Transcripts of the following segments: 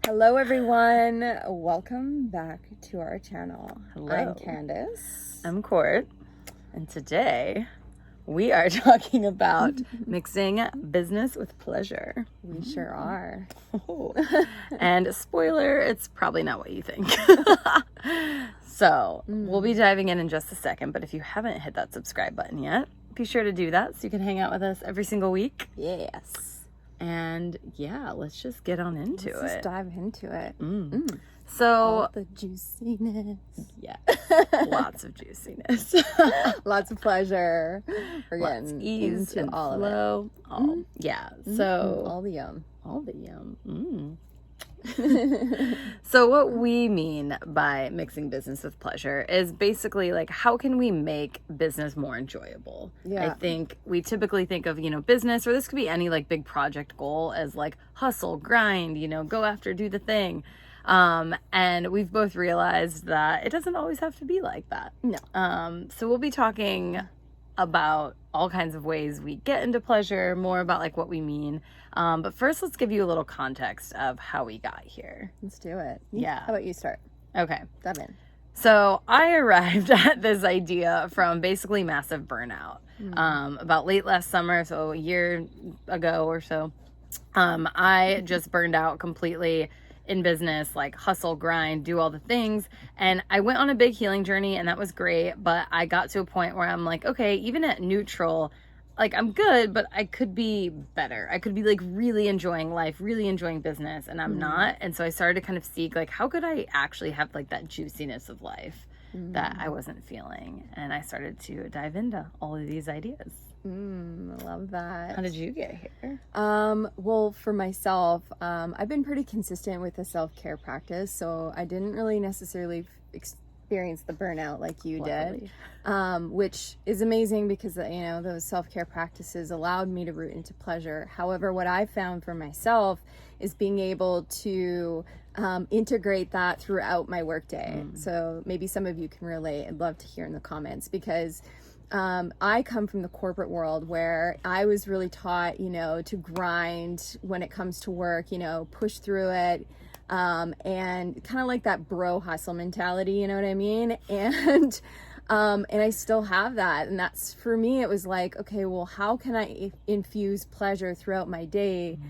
Hello everyone, welcome back to our channel. Hello. I'm Candice. I'm Court, and today we are talking about mixing business with pleasure. We sure are. And spoiler, it's probably not what you think. So we'll be diving in just a second, but if you haven't hit that subscribe button yet, be sure to do that so you can hang out with us every single week. Yes. And yeah, let's just get on into it. Let's dive into it. So All the juiciness. yeah, lots of juiciness. Lots of pleasure. We're Lots getting ease into and all flow. of it. Yeah. So All the yum. all the yum. So what we mean by mixing business with pleasure is basically like, how can we make business more enjoyable? Yeah. I think we typically think of, business, or this could be any like big project goal, as like hustle, grind, go after, do the thing. And we've both realized that it doesn't always have to be like that. No. So we'll be talking about all kinds of ways we get into pleasure, more about like what we mean. But first, let's give you a little context of how we got here. Let's do it. Yeah. How about you start? Okay. Dive in. So I arrived at this idea from basically massive burnout. About late last summer, so a year ago or so, I just burned out completely in business, like hustle, grind, do all the things. And I went on a big healing journey, and that was great. But I got to a point where I'm like, okay, even at neutral, like I'm good, but I could be better. I could be like really enjoying life, really enjoying business, and I'm not. And so I started to kind of seek like, how could I actually have like that juiciness of life that I wasn't feeling? And I started to dive into all of these ideas. I love that. How did you get here? Well, for myself, I've been pretty consistent with the self-care practice, so I didn't really necessarily experience the burnout like you did, which is amazing because, those self-care practices allowed me to root into pleasure. However, what I found for myself is being able to integrate that throughout my workday. So maybe some of you can relate. I'd love to hear in the comments, because I come from the corporate world where I was really taught, to grind when it comes to work, push through it, and kind of like that bro hustle mentality, you know what I mean? And I still have that. And that's, for me, it was like, okay, well, how can I infuse pleasure throughout my day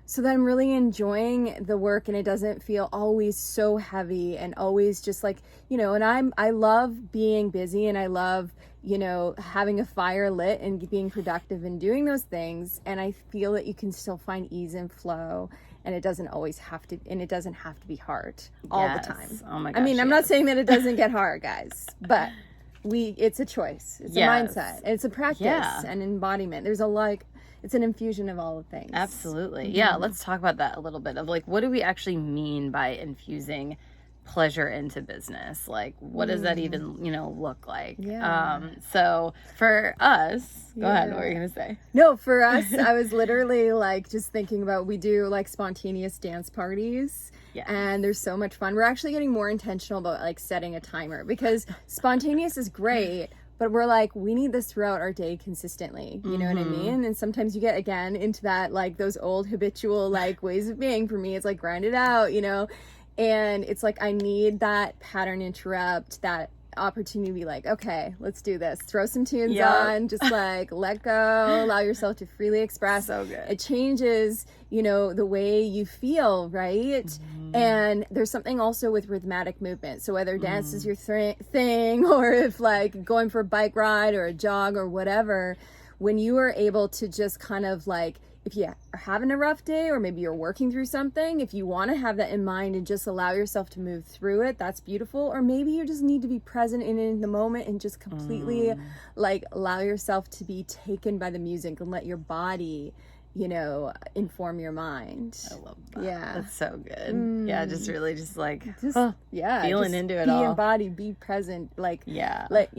so that I'm really enjoying the work and it doesn't feel always so heavy and always just like, and I love being busy, and I love, having a fire lit and being productive and doing those things. And I feel that you can still find ease and flow, and it doesn't always have to, and it doesn't have to be hard all the time. Oh my gosh. I mean, I'm not saying that it doesn't get hard, guys, but it's a choice. It's a mindset. It's a practice and embodiment. There's it's an infusion of all the things. Absolutely. Yeah, let's talk about that a little bit, of like, what do we actually mean by infusing pleasure into business? Like, what does that even, look like? So for us, go ahead, what were you gonna say? No, for us, I was literally like just thinking about, we do like spontaneous dance parties. And there's so much fun. We're actually getting more intentional about like setting a timer, because spontaneous is great, but we're like, we need this throughout our day consistently. You know what I mean? And sometimes you get, again, into that, like those old habitual, like ways of being. For me, it's like grind it out, and it's like, I need that pattern interrupt, that opportunity to be like, okay, let's do this. Throw some tunes on, just like let go, allow yourself to freely express. So good. It changes, the way you feel, right? And there's something also with rhythmic movement. So whether dance is your thing, or if like going for a bike ride or a jog or whatever, when you are able to just kind of like, if you are having a rough day, or maybe you're working through something, if you want to have that in mind and just allow yourself to move through it, that's beautiful. Or maybe you just need to be present in the moment and just completely like allow yourself to be taken by the music and let your body, inform your mind. I love that. Yeah. That's so good. Yeah, just really just like feeling just into it be all. embodied, be present, like let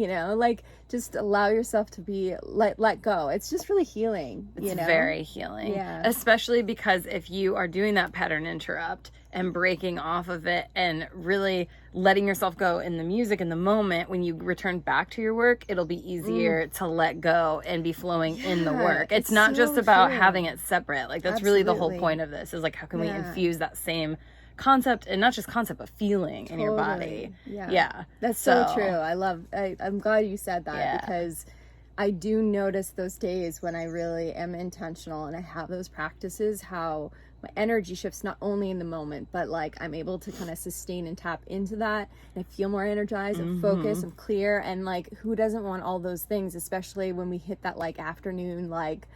just allow yourself to be let go. It's just really healing. It's very healing. Yeah. Especially because if you are doing that pattern interrupt and breaking off of it and really letting yourself go in the music in the moment, when you return back to your work, it'll be easier to let go and be flowing in the work. It's not so just about true. having it separate. Like, that's really the whole point of this, is like, how can we infuse that same concept, and not just concept, but feeling in your body. Yeah. That's so true. I'm glad you said that, because I do notice those days when I really am intentional and I have those practices, how my energy shifts not only in the moment, but like I'm able to kind of sustain and tap into that, and I feel more energized and focused and clear. And like, who doesn't want all those things, especially when we hit that like afternoon, like,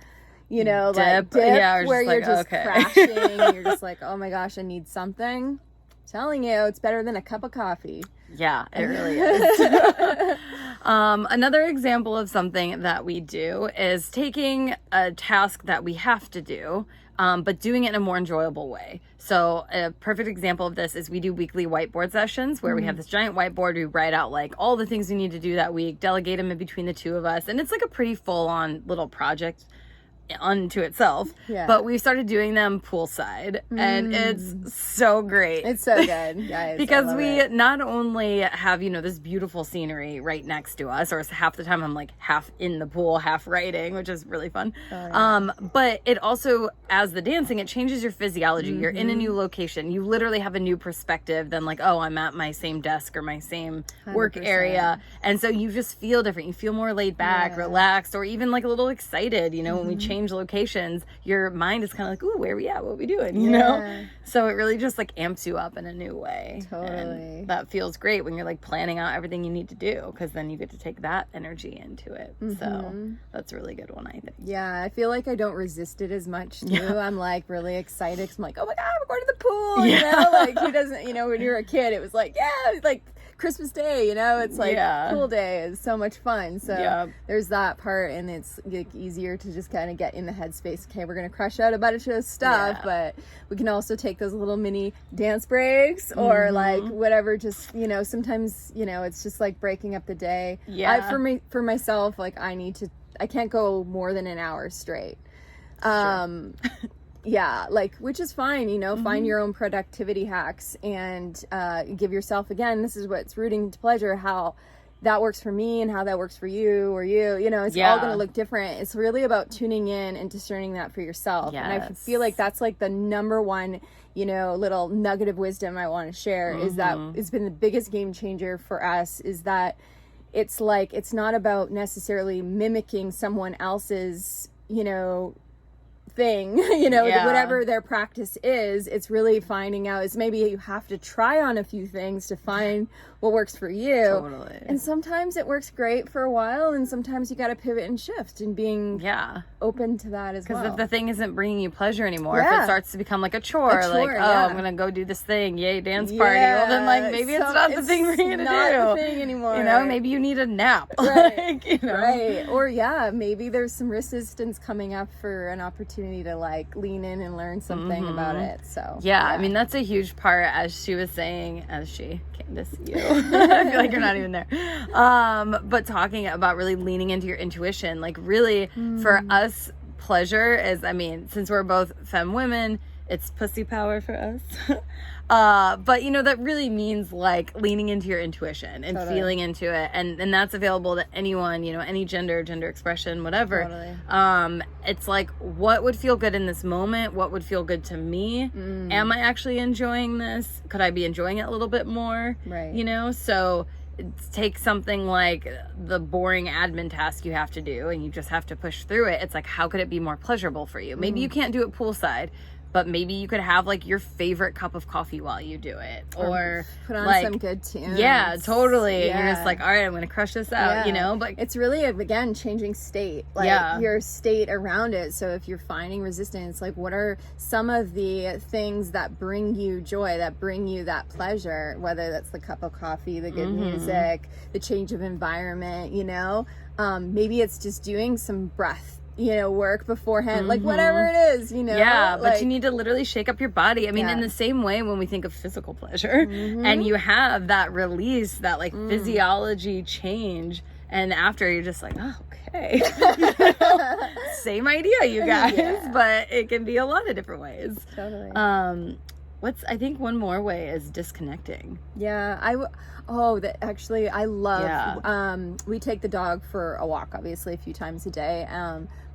you know, dip, where you're just crashing and you're just like, oh my gosh, I need something. I'm telling you, it's better than a cup of coffee. Yeah, it really is. Another example of something that we do is taking a task that we have to do, but doing it in a more enjoyable way. So a perfect example of this is we do weekly whiteboard sessions where we have this giant whiteboard. We write out like all the things we need to do that week, delegate them in between the two of us. And it's like a pretty full on little project unto itself. But we started doing them poolside, and it's so great. It's so good, guys. Because we not only have, you know, this beautiful scenery right next to us, or half the time I'm like half in the pool, half writing, which is really fun. But it also, as the dancing, it changes your physiology. You're in a new location. You literally have a new perspective than like, oh, I'm at my same desk or my same 100%. Work area. And so you just feel different. You feel more laid back, relaxed, or even like a little excited, you know, when we change locations, your mind is kind of like, ooh, where are we at? What are we doing? You know? So it really just like amps you up in a new way. Totally. And that feels great when you're like planning out everything you need to do, because then you get to take that energy into it. So that's a really good one, I think. Yeah, I feel like I don't resist it as much too. I'm like really excited, 'cause I'm like, oh my God, we're going to the pool. You know, like who doesn't, you know, when you're a kid, it was like, like Christmas Day, you know, it's like pool day is so much fun. So there's that part, and it's like easier to just kind of get in the headspace. Okay, we're gonna crush out a bunch of stuff, but we can also take those little mini dance breaks or like whatever. Just, you know, sometimes, you know, it's just like breaking up the day. For myself, like I can't go more than an hour straight. Yeah, like, which is fine, you know, find your own productivity hacks and give yourself, again, this is what's rooting to pleasure, how that works for me and how that works for you or you know, it's all going to look different. It's really about tuning in and discerning that for yourself. And I feel like that's like the number one, you know, little nugget of wisdom I want to share is that it's been the biggest game changer for us, is that it's like, it's not about necessarily mimicking someone else's, you know, thing, you know, whatever their practice is. It's really finding out, is maybe you have to try on a few things to find what works for you. And sometimes it works great for a while, and sometimes you got to pivot and shift, and being open to that as well. Because if the thing isn't bringing you pleasure anymore, if it starts to become like a chore, like, oh, I'm gonna go do this thing, yay, dance party. Well, then like maybe it's not the thing for you to do. Not the thing anymore. You know, maybe you need a nap. Right. Like, you know? Or maybe there's some resistance coming up for an opportunity to like lean in and learn something about it. So I mean, that's a huge part, as she was saying, Candice, you. I feel like you're not even there. But talking about really leaning into your intuition, like really for us, pleasure is, I mean, since we're both femme women, it's pussy power for us. But you know, that really means like leaning into your intuition and feeling into it. And that's available to anyone, you know, any gender expression, whatever. It's like, what would feel good in this moment? What would feel good to me? Am I actually enjoying this? Could I be enjoying it a little bit more? You know, so take something like the boring admin task you have to do and you just have to push through it. It's like, how could it be more pleasurable for you? Maybe you can't do it poolside, but maybe you could have like your favorite cup of coffee while you do it, or put on like, some good tunes. Totally. You're just like, all right, I'm gonna crush this out, you know. But it's really, again, changing state, like your state around it. So if you're finding resistance, like what are some of the things that bring you joy, that bring you that pleasure, whether that's the cup of coffee, the good music, the change of environment, you know. Maybe it's just doing some breath, you know, work beforehand, like whatever it is, you know. But like, you need to literally shake up your body. I mean, in the same way when we think of physical pleasure and you have that release, that like physiology change, and after you're just like, oh, okay. You know? Same idea, you guys, but it can be a lot of different ways. Totally. I think one more way is disconnecting. Actually, I love, we take the dog for a walk, obviously, a few times a day.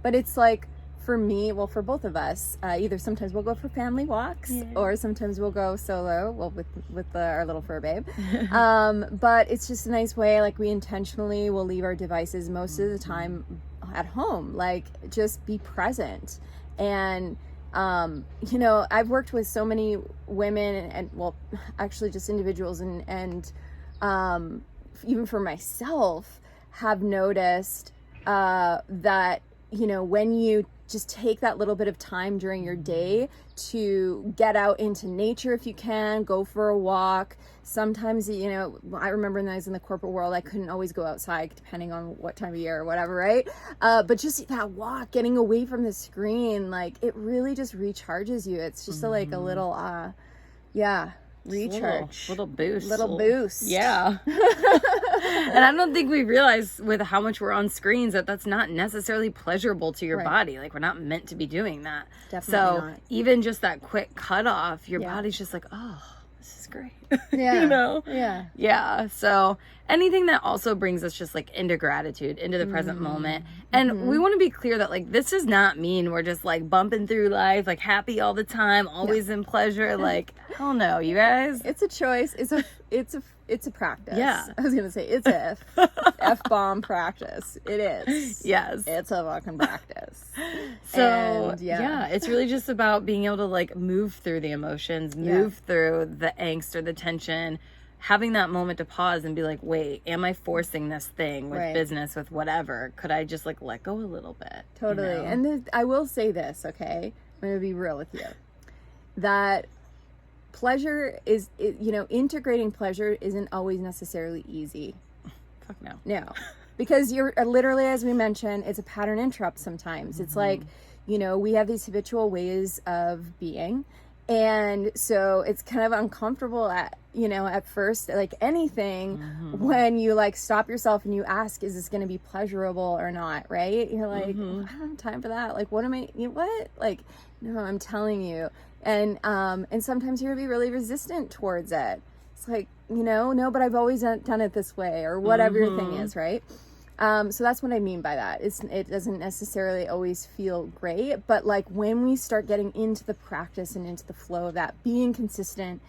But it's like, for me, well, for both of us, either sometimes we'll go for family walks or sometimes we'll go solo, well, with our little fur babe. But it's just a nice way, like we intentionally will leave our devices most of the time at home, like just be present. And you know, I've worked with so many women and well, actually just individuals and even for myself have noticed that, you know, when you just take that little bit of time during your day to get out into nature if you can, go for a walk. Sometimes, you know, I remember when I was in the corporate world, I couldn't always go outside depending on what time of year or whatever, right? But just that walk, getting away from the screen, like it really just recharges you. It's just like a little, recharge. Little boost. Little boost. Yeah. And I don't think we realize with how much we're on screens that that's not necessarily pleasurable to your body. Like we're not meant to be doing that. Definitely not. Even just that quick cutoff, your body's just like, oh, this is great. Yeah. You know? Yeah. Yeah. So anything that also brings us just like into gratitude, into the present moment. And we want to be clear that like this does not mean we're just like bumping through life, like happy all the time, always in pleasure. Like, hell no, you guys. It's a choice. It's a practice. Yeah. I was gonna say it's a F-bomb practice. It is. Yes. It's a fucking practice. So And, yeah, it's really just about being able to like move through the emotions, move through the angst or the tension, having that moment to pause and be like, wait, am I forcing this thing with business, with whatever? Could I just like let go a little bit? Totally. You know? And I will say this, okay? I'm gonna be real with you. That pleasure is, you know, integrating pleasure isn't always necessarily easy. Fuck no. No. Because you're literally, as we mentioned, it's a pattern interrupt sometimes. It's like, you know, we have these habitual ways of being. And so it's kind of uncomfortable at first, like anything, when you like stop yourself and you ask, is this going to be pleasurable or not? Right? You're like, I don't have time for that. Like, what? Like, no, I'm telling you. And sometimes you're going to be really resistant towards it. It's like, you know, no, but I've always done it this way or whatever your thing is. Right. So that's what I mean by that. It doesn't necessarily always feel great, but like when we start getting into the practice and into the flow of that, being consistent,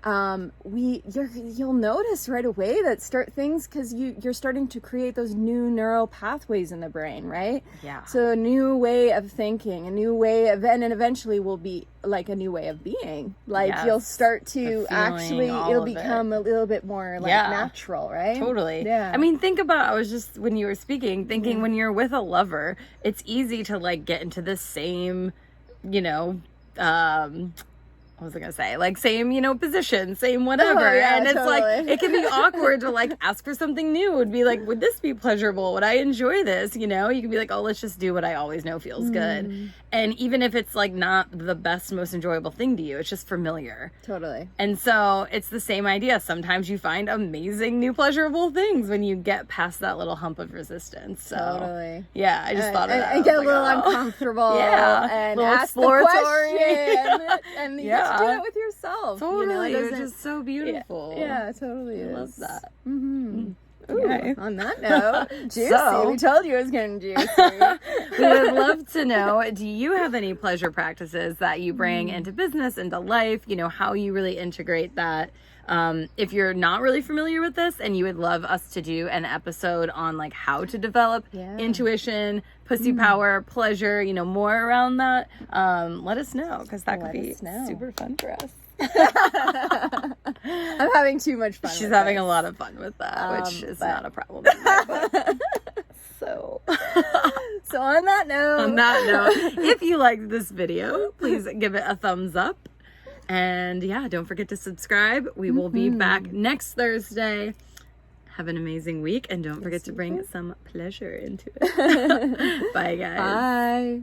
you'll notice right away that things because you're starting to create those new neural pathways in the brain, right? Yeah. So a new way of thinking, a new way of, and eventually will be like a new way of being. Like you'll start to actually, it'll become a little bit more like natural, right? Totally. Yeah. I mean, think about, I was just, when you were speaking, thinking when you're with a lover, it's easy to like get into the same, you know, what was I gonna say? Like same, you know, position, same whatever. And it's like, it can be awkward to like ask for something new. It would be like, would this be pleasurable? Would I enjoy this? You know, you can be like, oh, let's just do what I always know feels good. And even if it's like not the best, most enjoyable thing to you, it's just familiar. Totally. And so it's the same idea. Sometimes you find amazing new pleasurable things when you get past that little hump of resistance. So totally. Yeah, I just thought of that. And get a little uncomfortable. And ask the question. And you get to do it with yourself. Totally. You know, it's just so beautiful. Yeah, it totally is. I love that. Ooh, on that note, juicy. We told you it was getting juicy. We would love to know, do you have any pleasure practices that you bring into business, into life? You know, how you really integrate that. If you're not really familiar with this and you would love us to do an episode on like how to develop intuition, pussy power, pleasure, you know, more around that, let us know, because that could be super fun for us. I'm having too much fun. She's having a lot of fun with that, which is not a problem. So on that note, if you liked this video, please give it a thumbs up. And yeah, don't forget to subscribe. We will be back next Thursday. Have an amazing week, and don't forget to bring some pleasure into it. Bye, guys. Bye.